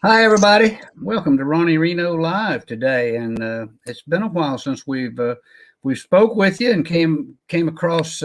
Hi, everybody. Welcome to Ronnie Reno Live today. And it's been a while since we spoke with you and came across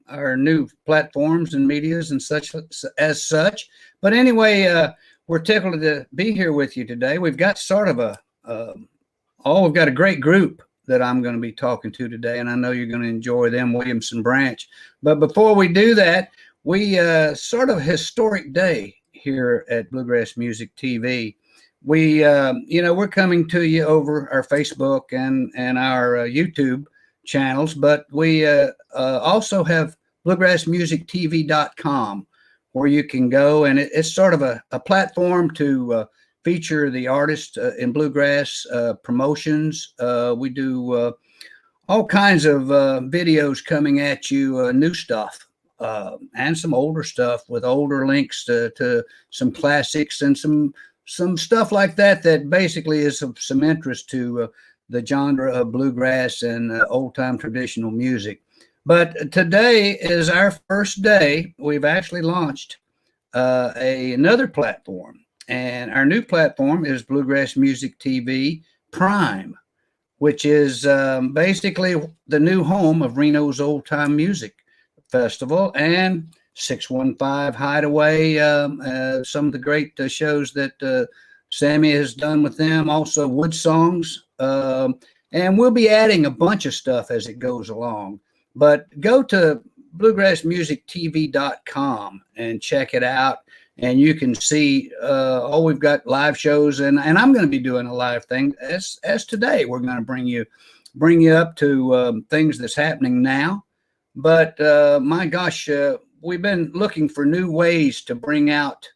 our new platforms and medias and such as such. But anyway, we're tickled to be here with you today. We've got sort of we've got a great group that I'm going to be talking to today, and I know you're going to enjoy them, Williamson Branch. But before we do that, we sort of a historic day here at Bluegrass Music TV. We're coming to you over our Facebook and our YouTube channels, but we also have bluegrassmusictv.com where you can go, and it's sort of a platform to feature the artists in bluegrass promotions. We do all kinds of videos coming at you, new stuff and some older stuff with older links to some classics and some stuff like that basically is of some interest to the genre of bluegrass and old time traditional music. But today is our first day. We've actually launched another platform, and our new platform is Bluegrass Music TV Prime, which is basically the new home of Reno's Old Time Music Festival and 615 Hideaway, some of the great shows that Sammy has done with them, also Wood Songs. And we'll be adding a bunch of stuff as it goes along. But go to bluegrassmusictv.com and check it out. And you can see, we've got live shows, and I'm going to be doing a live thing as today. We're going to bring you up to things that's happening now. But my gosh, we've been looking for new ways to bring out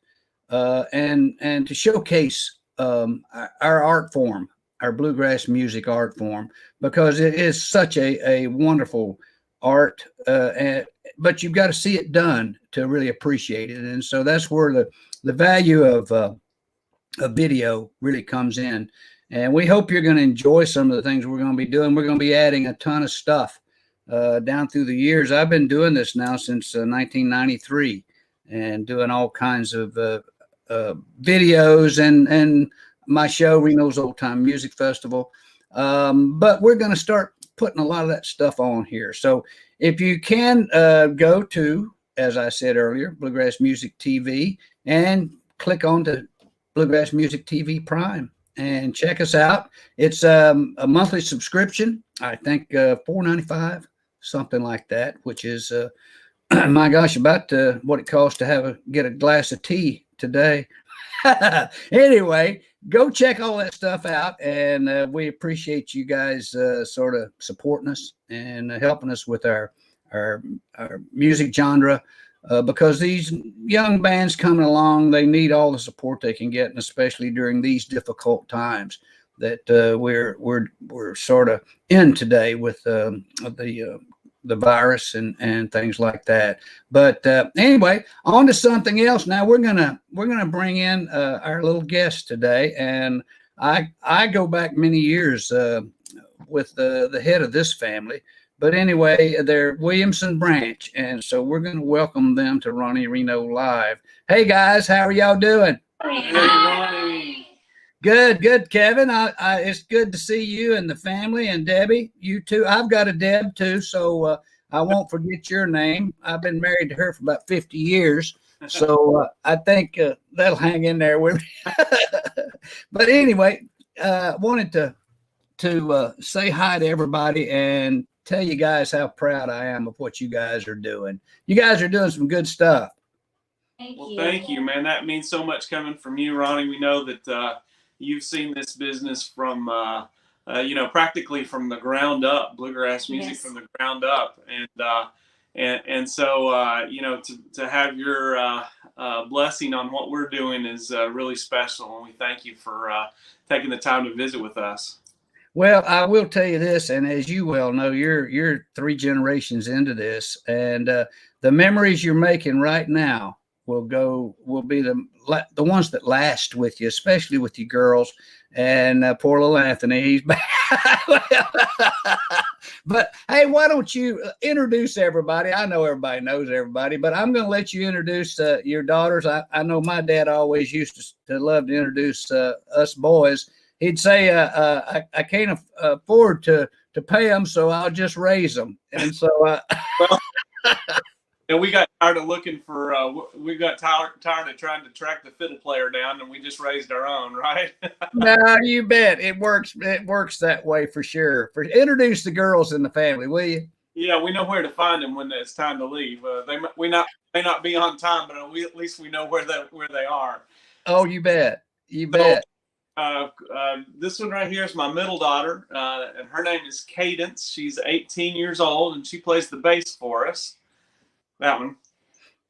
and to showcase our art form, our bluegrass music art form, because it is such a wonderful art. But you've got to see it done to really appreciate it. And so that's where the value of a video really comes in. And we hope you're going to enjoy some of the things we're going to be doing. We're going to be adding a ton of stuff down through the years. I've been doing this now since 1993 and doing all kinds of videos and my show, Reno's Old Time Music Festival. But we're going to start putting a lot of that stuff on here. So if you can go to, as I said earlier, Bluegrass Music TV and click on to Bluegrass Music TV Prime and check us out. It's a monthly subscription. I think $4.95, something like that, which is my gosh, about what it costs to get a glass of tea today. Anyway, go check all that stuff out, and we appreciate you guys sort of supporting us and helping us with our music genre, because these young bands coming along, they need all the support they can get, and especially during these difficult times that we're sort of in today with the virus and things like that. But anyway, on to something else. Now we're gonna bring in our little guest today, and I go back many years with the head of this family. But anyway, they're Williamson Branch, and so we're going to welcome them to Ronnie Reno Live. Hey guys, how are y'all doing? Hey, Ronnie. Good, Kevin. It's good to see you and the family, and Debbie, you too. I've got a Deb too, so I won't forget your name. I've been married to her for about 50 years, so I think that'll hang in there with me. But anyway, wanted to say hi to everybody and tell you guys how proud I am of what you guys are doing. You guys are doing some good stuff. Thank you, man. That means so much coming from you, Ronnie. We know that you've seen this business from, practically from the ground up, bluegrass music Yes. from the ground up, and so to have your blessing on what we're doing is really special, and we thank you for taking the time to visit with us. Well, I will tell you this, and as you well know, you're 3 generations into this, and the memories you're making right now will be the ones that last with you, especially with you girls. And poor little Anthony, he's back. But hey, why don't you introduce everybody? I know everybody knows everybody, but I'm going to let you introduce your daughters. I know my dad always used to love to introduce us boys. He'd say, I can't afford to pay them, so I'll just raise them. And so, well, and we got tired of looking for, we got tired of trying to track the fiddle player down, and we just raised our own, right? No, you bet. It works that way for sure. Introduce the girls in the family, will you? Yeah, we know where to find them when it's time to leave. They may not be on time, but at least we know where they are. Oh, you bet. You bet. This one right here is my middle daughter, and her name is Cadence. She's 18 years old, and she plays the bass for us. That one.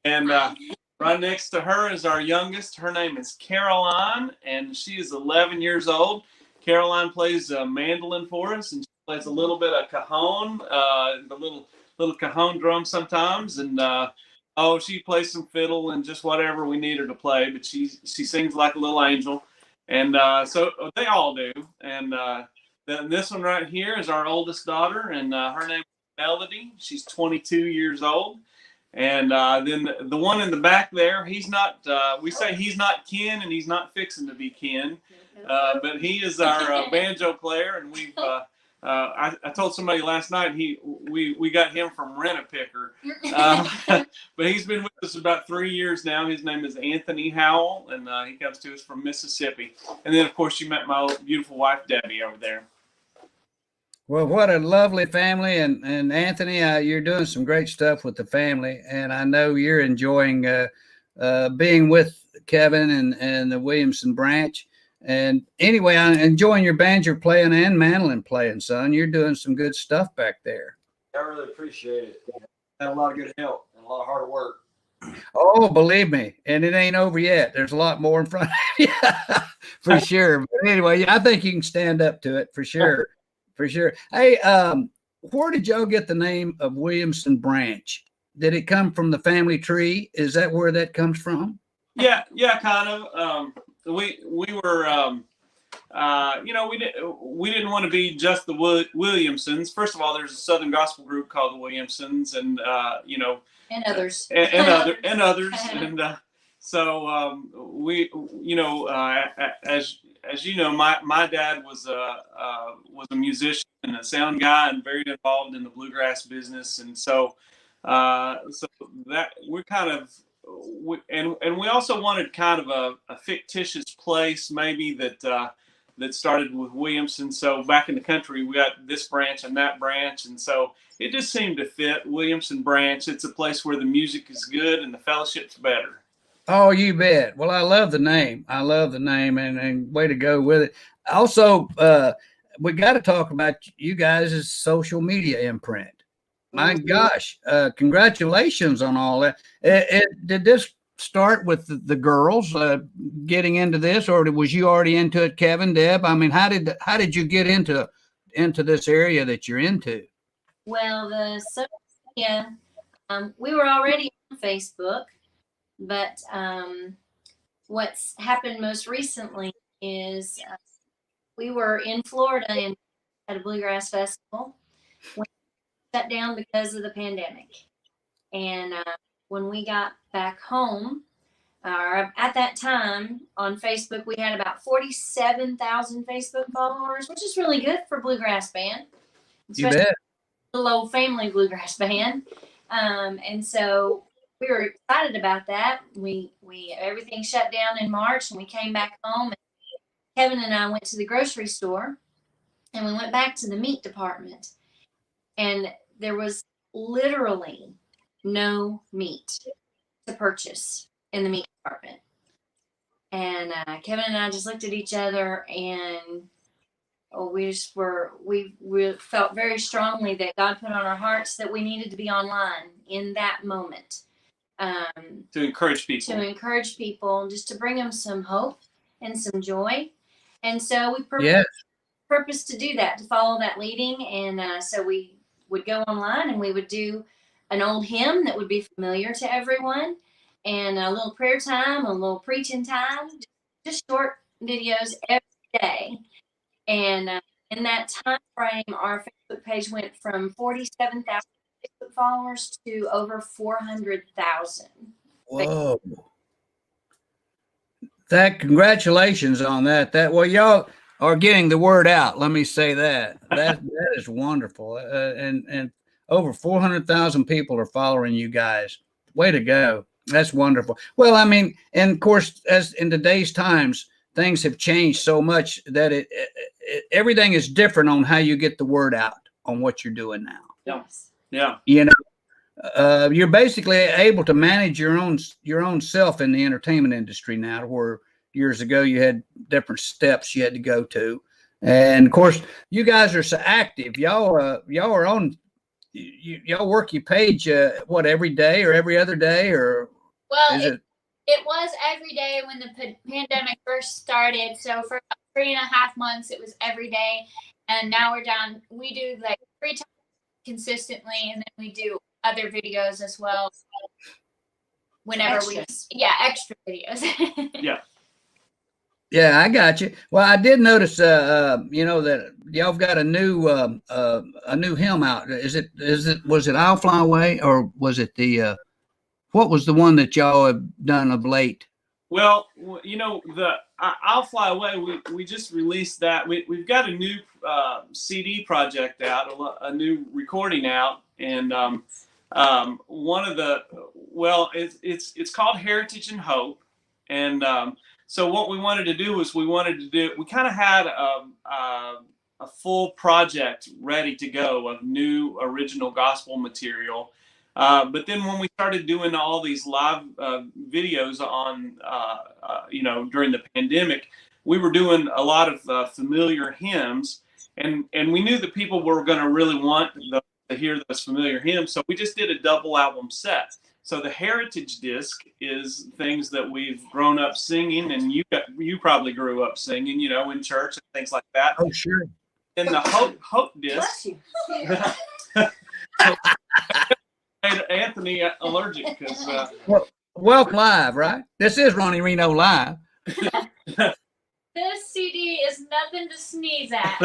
And right next to her is our youngest. Her name is Caroline, and she is 11 years old. Caroline plays mandolin for us, and she plays a little bit of cajon, the little cajon drum sometimes. And she plays some fiddle and just whatever we need her to play. But she sings like a little angel, and so they all do. And then this one right here is our oldest daughter, and her name is Melody. She's 22 years old. And then the one in the back there, he's not, we say he's not kin, and he's not fixing to be kin, but he is our banjo player. And we've, I told somebody last night, we got him from Rent-A-Picker, but he's been with us about 3 years now. His name is Anthony Howell, and he comes to us from Mississippi. And then, of course, you met my beautiful wife, Debbie, over there. Well, what a lovely family. And Anthony, you're doing some great stuff with the family. And I know you're enjoying being with Kevin and the Williamson branch. And anyway, I'm enjoying your banjo playing and mandolin playing, son. You're doing some good stuff back there. I really appreciate it. Had a lot of good help and a lot of hard work. Oh, believe me. And it ain't over yet. There's a lot more in front of you for sure. But anyway, I think you can stand up to it for sure. For sure. Hey, where did y'all get the name of Williamson Branch? Did it come from the family tree? Is that where that comes from? Yeah, kind of. We were, we didn't want to be just the Williamsons. First of all, there's a Southern gospel group called the Williamsons, and and others, and others, and so we, as you know, my dad was a musician and a sound guy, and very involved in the bluegrass business, and so that we're kind of, and we also wanted kind of a fictitious place maybe that started with Williamson. So back in the country, we got this branch and that branch, and so it just seemed to fit. Williamson Branch. It's a place where the music is good and the fellowship's better. Oh, you bet. Well, I love the name. And way to go with it. Also, we got to talk about you guys' social media imprint. My gosh, congratulations on all that. Did this start with the girls getting into this, or was you already into it, Kevin, Deb? I mean, how did you get into this area that you're into? Well, the social media, we were already on Facebook. But what's happened most recently is we were in Florida at a bluegrass festival when it shut down because of the pandemic. And when we got back home, at that time on Facebook, we had about 47,000 Facebook followers, which is really good for a bluegrass band. You bet. A little old family bluegrass band. And so we were excited about that. We everything shut down in March, and we came back home. And Kevin and I went to the grocery store, and we went back to the meat department, and there was literally no meat to purchase in the meat department. And Kevin and I just looked at each other, and we felt very strongly that God put on our hearts that we needed to be online in that moment. To encourage people, just to bring them some hope and some joy. And so we purposed to do that, to follow that leading. And so we would go online and we would do an old hymn that would be familiar to everyone. and a little prayer time, a little preaching time, just short videos every day. And in that time frame, our Facebook page went from 47,000 Facebook followers to over 400,000. Whoa. Congratulations on that. Well, y'all are getting the word out. Let me say that. That is wonderful. And over 400,000 people are following you guys. Way to go. That's wonderful. Well, I mean, and of course, as in today's times, things have changed so much that everything is different on how you get the word out on what you're doing now. Yes. Yeah. You know, you're basically able to manage your own self in the entertainment industry now, where years ago you had different steps you had to go to. And of course, you guys are so active. Y'all are on. Y'all work your page every day or every other day, or well, is it? It was every day when the pandemic first started. So for about 3.5 months, it was every day, and now we're down. We do like 3 times consistently, and then we do other videos as well. Whenever extra videos. Yeah. Yeah, I got you. Well, I did notice, that y'all have got a new hymn out. Was it "I'll Fly Away" or was it what was the one that y'all have done of late? Well, the "I'll Fly Away." We just released that. We've got a new CD project out, a new recording out, and one of the it's called Heritage and Hope, and so what we wanted to do was we kind of had a full project ready to go of new original gospel material. But then when we started doing all these live videos on, during the pandemic, we were doing a lot of familiar hymns, and we knew that people were going to really want to hear those familiar hymns. So we just did a double album set. So the Heritage disc is things that we've grown up singing, and you probably grew up singing, in church and things like that. Oh, sure. And the Hope disc made Anthony allergic because. Welcome live, right? This is Ronnie Reno live. This CD is nothing to sneeze at.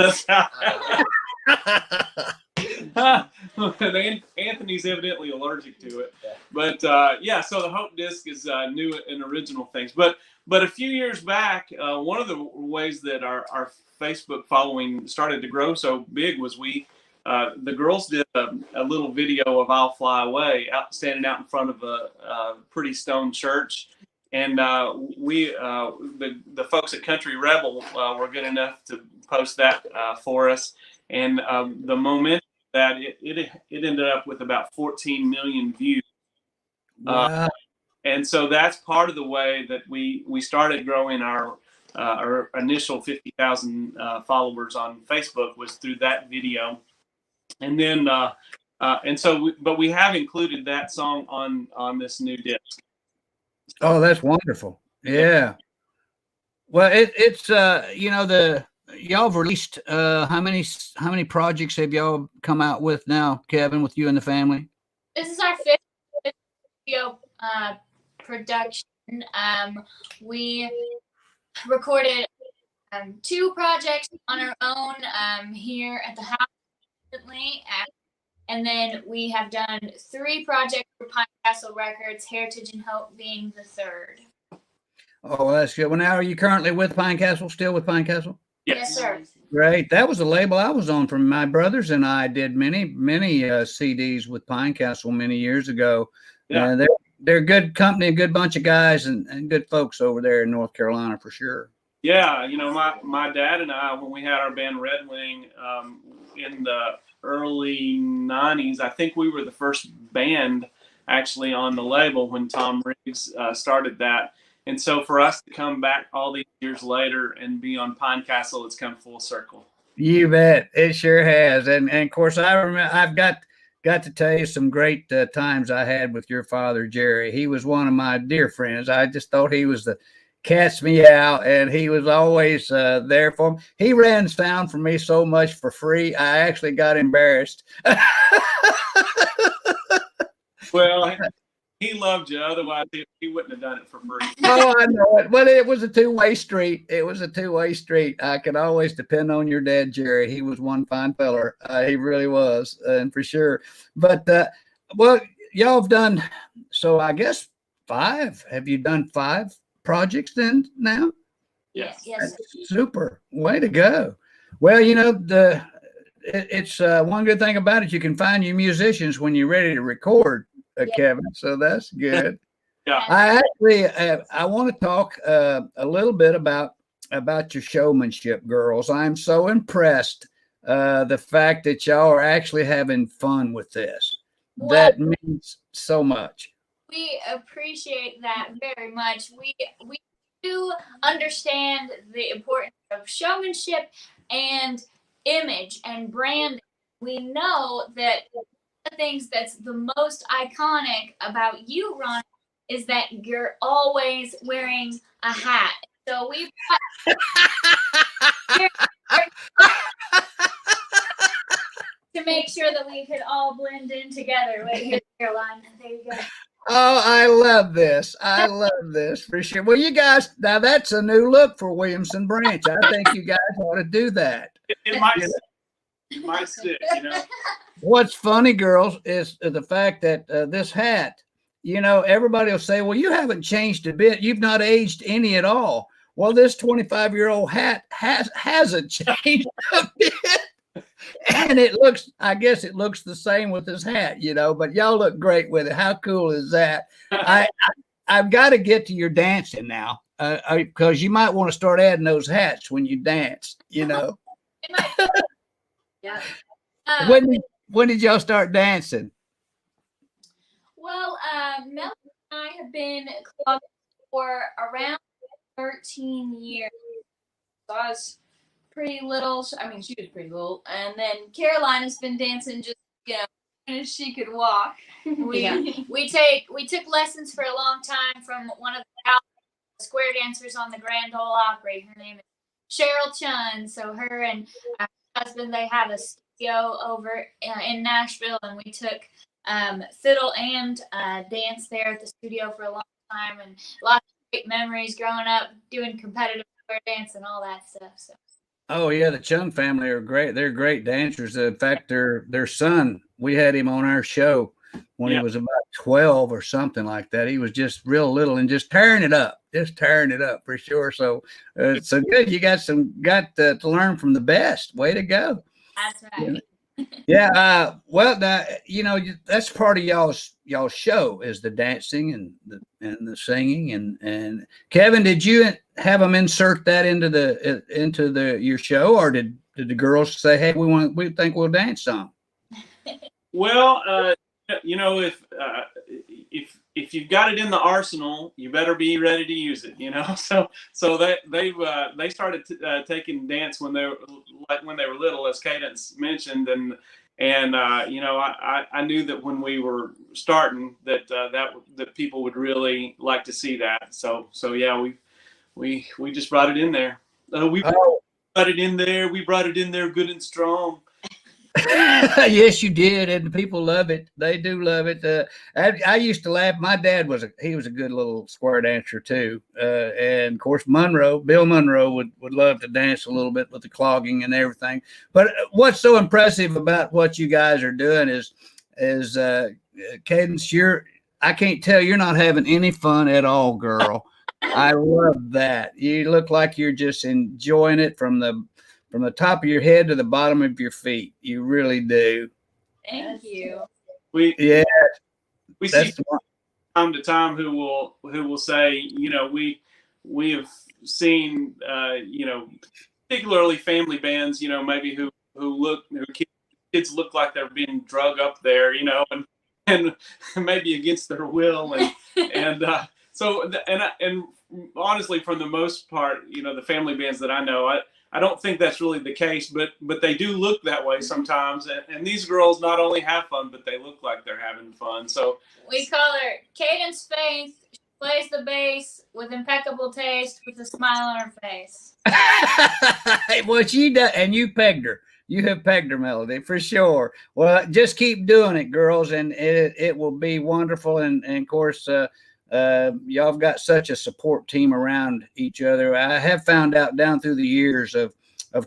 Anthony's evidently allergic to it, but so the Hope disc is new and original things. But a few years back, one of the ways that our Facebook following started to grow so big was the girls did a little video of "I'll Fly Away" standing out in front of a pretty stone church, and the folks at Country Rebel were good enough to post that for us, and the momentum that it ended up with about 14 million views. Wow. And so that's part of the way that we started growing our initial 50,000 followers on Facebook was through that video. And then, but we have included that song on this new disc. Oh, that's wonderful. Yeah. Well, it's y'all have released how many projects have y'all come out with now, Kevin, with you and the family? This is our 5th video production. We recorded 2 projects on our own here at the house recently, and then we have done 3 projects for Pine Castle Records, Heritage and Hope being the 3rd. Oh, that's good. Well, now are you currently with Pine Castle? Still with Pine Castle? Yes, sir. Great. That was a label I was on. From my brothers and I did many CDs with Pine Castle many years ago. Yeah. They're good company, a good bunch of guys and good folks over there in North Carolina for sure. Yeah, my dad and I, when we had our band Red Wing in the early 90s, I think we were the first band actually on the label when Tom Riggs started that. And so for us to come back all these years later and be on Pine Castle, it's come full circle. You bet. It sure has. And of course, I remember I've got to tell you some great times I had with your father, Jerry. He was one of my dear friends. I just thought he was the catch me out, and he was always there for me. He ran sound for me so much for free, I actually got embarrassed. Well, he loved you. Otherwise, he wouldn't have done it for free. Oh, I know it. Well, it was a two-way street. It was a two-way street. I could always depend on your dad, Jerry. He was one fine feller. He really was, and for sure. But well, y'all have done, so I guess 5. Have you done 5 projects then now? Yes. Yes. Super. Way to go. Well, you know, it's one good thing about it. You can find your musicians when you're ready to record, Kevin. So that's good. Yeah. I actually, I want to talk a little bit about your showmanship, girls. I'm so impressed the fact that y'all are actually having fun with this. Well, That means so much. we appreciate that very much. We do understand the importance of showmanship and image and branding. We know that one of the things that's the most iconic about you, Ron, is that you're always wearing a hat. So we to make sure that we could all blend in together. Right here, Caroline. There you go. Oh, I love this. I love this for sure. Well, you guys, now that's a new look for Williamson Branch. I think you guys ought to do that. It might stick, you know. What's funny, girls, is the fact that this hat, you know, everybody will say, well, you haven't changed a bit. You've not aged any at all. Well, this 25-year-old hat hasn't changed a bit. And it looks, I guess it looks the same with this hat, you know, but y'all look great with it. How cool is that? I've got to get to your dancing now because you might want to start adding those hats when you dance, you know. Yeah. When did y'all start dancing? Well, Mel and I have been clubbing for around 13 years. So I was pretty little. I mean, she was pretty little. And then Caroline has been dancing just, you know, as soon as she could walk. We took lessons for a long time from one of the square dancers on the Grand Ole Opry. Her name is Cheryl Chun. So her and her husband, they have a studio over in Nashville, and we took fiddle and dance there at the studio for a long time, and lots of great memories growing up doing competitive square dance and all that stuff. So. Oh yeah, the Chung family are great. They're great dancers. In fact, their son, we had him on our show when he was about 12 or something like that. He was just real little and just tearing it up for sure. So so good. You got to learn from the best. Way to go. That's right. Yeah. Well, you know, that's part of y'all's show is the dancing and the singing and Kevin, did you have them insert that into your show, or did the girls say, hey, we think we'll dance some? Well, you know, if you've got it in the arsenal, you better be ready to use it. You know, so they started taking dance when they were little, as Cadence mentioned, and you know, I knew that when we were starting that people would really like to see that. So yeah, we just brought it in there. We brought it in there. We brought it in there, good and strong. Yes, you did, and people love it. They do love it. I used to laugh. My dad was a good little square dancer too, and of course Bill Monroe would love to dance a little bit with the clogging and everything. But what's so impressive about what you guys are doing is Cadence, I can't tell you're not having any fun at all, girl. I love that. You look like you're just enjoying it from the top of your head to the bottom of your feet. You really do. Thank you. We see time to time who will say, you know, we have seen, you know, particularly family bands, you know, maybe who kids look like they're being drug up there, you know, and maybe against their will, and honestly, for the most part, you know, the family bands that I know, I don't think that's really the case, but they do look that way sometimes. And these girls not only have fun, but they look like they're having fun. So we call her Cadence Faith. She plays the bass with impeccable taste, with a smile on her face. Well, she does, and you pegged her. You have pegged her, Melody, for sure. Well, just keep doing it, girls, and it will be wonderful. And of course, y'all have got such a support team around each other. I have found out down through the years of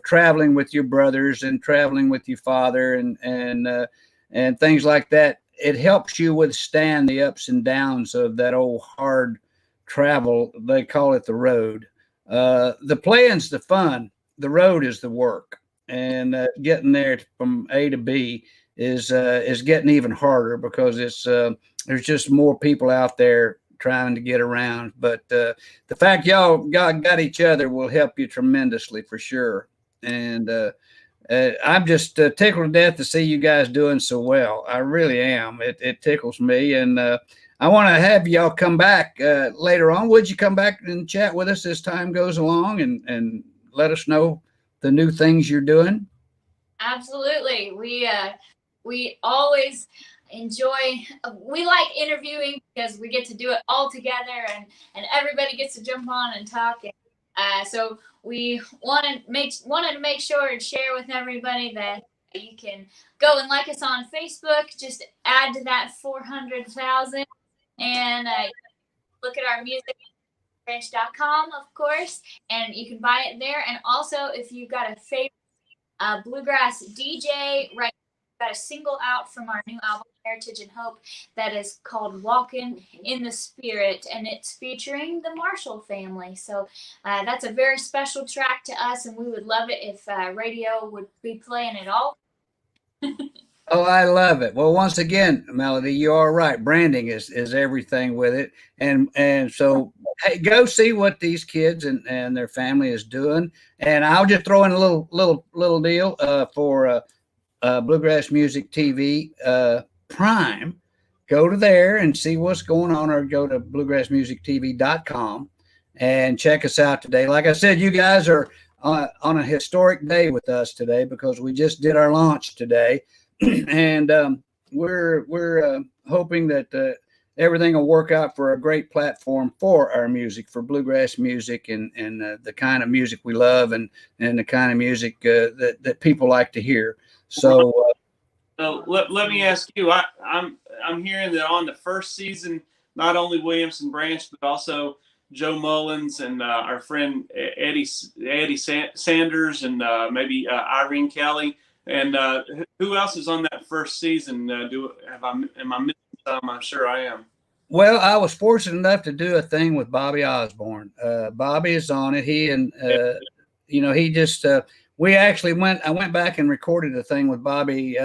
traveling with your brothers and traveling with your father and things like that. It helps you withstand the ups and downs of that old hard travel. They call it the road. The playing's the fun. The road is the work, and getting there from A to B is getting even harder because there's just more people out there trying to get around. But the fact y'all got each other will help you tremendously for sure. And I'm just tickled to death to see you guys doing so well. I really am. It tickles me, and I want to have y'all come back later on. Would you come back and chat with us as time goes along and let us know the new things you're doing? Absolutely. We always enjoy, we like interviewing because we get to do it all together and everybody gets to jump on and talk. So we wanted to make sure and share with everybody that you can go and like us on Facebook. Just add to that 400,000 and look at our musicbranch.com, of course, and you can buy it there. And also, if you've got a favorite Bluegrass DJ, right, we've got a single out from our new album Heritage and Hope that is called Walking in the Spirit, and it's featuring the Marshall family. So that's a very special track to us, and we would love it if radio would be playing it all. Oh, I love it. Well, once again, Melody, you are right. Branding is everything with it. And so hey, go see what these kids and their family is doing. And I'll just throw in a little deal for Bluegrass Music TV Prime. Go to there and see what's going on, or go to bluegrassmusictv.com and check us out today. Like I said, you guys are on a historic day with us today because we just did our launch today. And we're hoping that everything will work out for a great platform for our music, for bluegrass music, and the kind of music we love, and the kind of music that people like to hear. So let me ask you. I'm hearing that on the first season, not only Williamson Branch but also Joe Mullins and our friend Eddie Sanders and maybe Irene Kelly. And who else is on that first season? Am I missing some? I'm sure I am. Well, I was fortunate enough to do a thing with Bobby Osborne. Bobby is on it. He and he just we actually I went back and recorded a thing with Bobby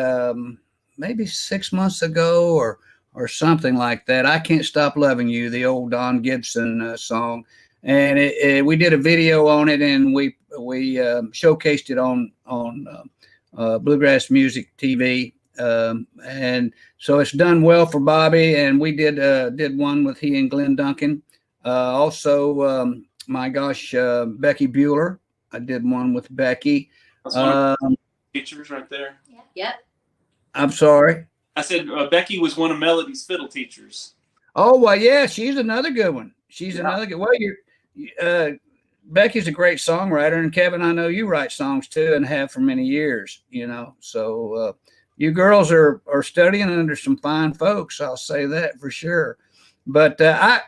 maybe 6 months ago or something like that. I Can't Stop Loving You, the old Don Gibson song, and we did a video on it, and we showcased it on Bluegrass Music TV, and so it's done well for Bobby. And we did one with he and Glenn Duncan. Also, my gosh, Becky Bueller. I did one with Becky. Teachers right there. Yeah. Yep. I'm sorry. I said Becky was one of Melody's fiddle teachers. Oh well, yeah, she's another good one. Another good. Well, Becky's a great songwriter, and Kevin, I know you write songs too, and have for many years. So you girls are studying under some fine folks. I'll say that for sure. But I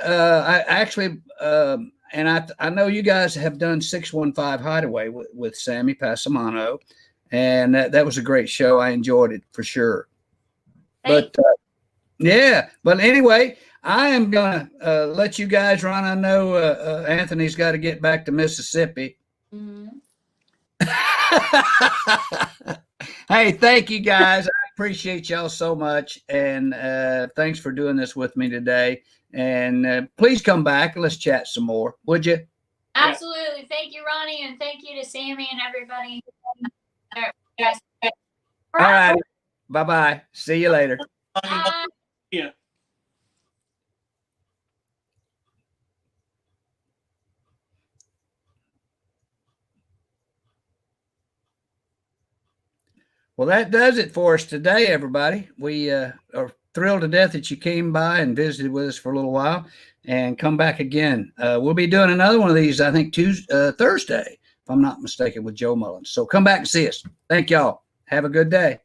actually, and I know you guys have done 615 Hideaway with Sammy Passamano, and that was a great show. I enjoyed it for sure. But yeah, but anyway, I am going to let you guys run. I know Anthony's got to get back to Mississippi. Mm-hmm. Hey, thank you guys. I appreciate y'all so much. And thanks for doing this with me today. And please come back and let's chat some more. Would you? Absolutely. Thank you, Ronnie. And thank you to Sammy and everybody. All right. Bye-bye. See you later. Bye. Yeah. Well, that does it for us today, everybody. We are thrilled to death that you came by and visited with us for a little while, and come back again. We'll be doing another one of these, I think, Thursday. if I'm not mistaken, with Joe Mullins. So come back and see us. Thank y'all. Have a good day.